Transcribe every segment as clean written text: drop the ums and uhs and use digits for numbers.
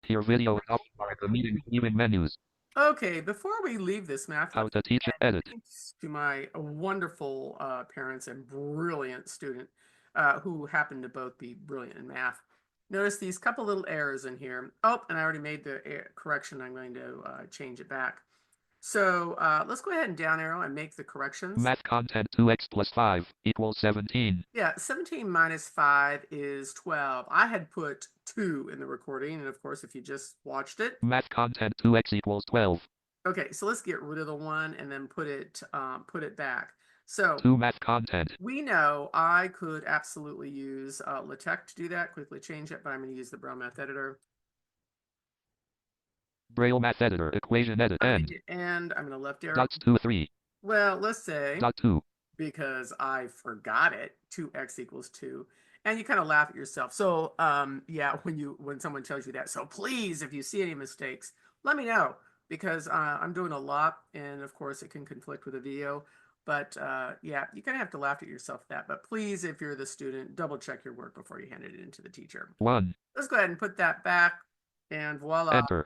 Here video is up for the meeting viewing menus. Okay, before we leave this math How lesson, to teach it. Edit. thanks to my wonderful parents and brilliant student who happen to both be brilliant in math. Notice these couple little errors in here. Oh, and I already made the correction. I'm going to change it back. So let's go ahead and down arrow and make the corrections. Math content 2x plus 5 equals 17. Yeah, 17 minus 5 is 12. I had put 2 in the recording, and of course, if you just watched it. Math content 2x equals 12. Okay, so let's get rid of the 1 and then put it back. So 2 math content. we know I could absolutely use LaTeX to do that, quickly change it, but I'm going to use the Braille Math Editor. Braille math editor. Equation edit. End. And I'm going to left arrow. Dots 2, 3. Well, let's say, Dot 2. because I forgot it, 2x equals 2. And you kind of laugh at yourself. So yeah, when someone tells you that. So please, if you see any mistakes, let me know, because I'm doing a lot, and of course it can conflict with a video. But yeah, you kind of have to laugh at yourself at that. But please, if you're the student, double check your work before you hand it in to the teacher. 1. Let's go ahead and put that back, and voila. Enter.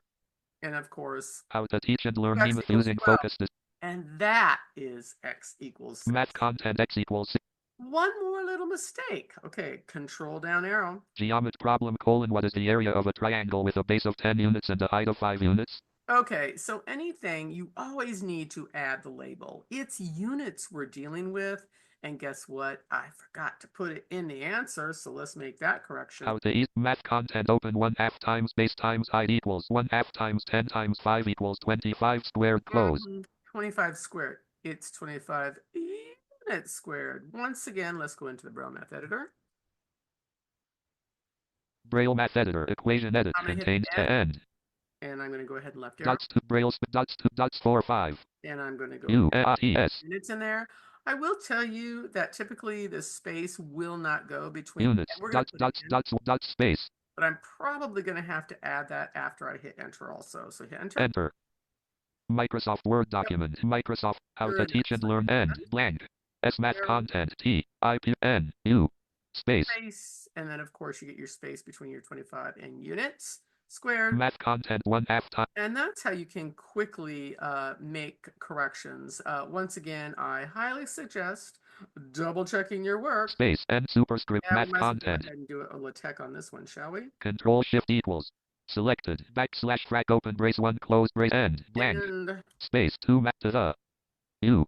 And of course, How to teach and learn x Nemeth equals using 12. focus. And that is x equals 6. Math content x equals 6. One more little mistake. Okay, control down arrow. Geometry problem : what is the area of a triangle with a base of 10 units and a height of 5 units? Okay, so anything, you always need to add the label. It's units we're dealing with. And guess what? I forgot to put it in the answer, so let's make that correction. How to eat math content open 1/2 times base times height equals 1/2 times 10 times 5 equals 25 squared close. 25 squared. It's 25 units squared. Once again, let's go into the Braille Math Editor. Braille Math Editor. Equation edit contains to end. And I'm going to go ahead and left arrow. Dots 2 Braille dots 4 5. And I'm going to go units in there. I will tell you that typically the space will not go between units. Dots space. But I'm probably going to have to add that after I hit enter also. So hit enter. Enter. Microsoft Word document. Microsoft How to teach and learn end blank. S math content T I P N U space. And then of course you get your space between your 25 and units squared. Math content 1/2 time. And that's how you can quickly make corrections. Once again, I highly suggest double checking your work. Space and superscript And math content. Go ahead and do a LaTeX on this one, shall we? Control Shift equals. Selected. / frac open brace 1 close brace end blank. And space 2 map to the U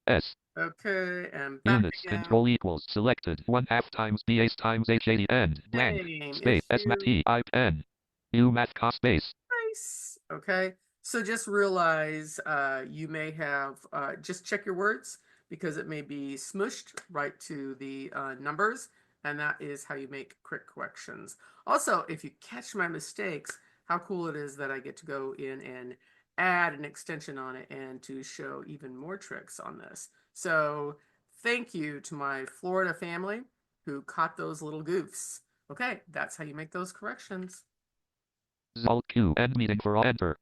S. Okay, and back units again. Control equals selected 1/2 times base times H80 end blank space S math T I N U math cost space. Nice. Okay, so just realize you may have just check your words, because it may be smushed right to the numbers, and that is how you make quick corrections. Also, if you catch my mistakes, how cool it is that I get to go in and add an extension on it and to show even more tricks on this. So thank you to my Florida family who caught those little goofs. Okay, that's how you make those corrections. Alt Q end meeting for all enter.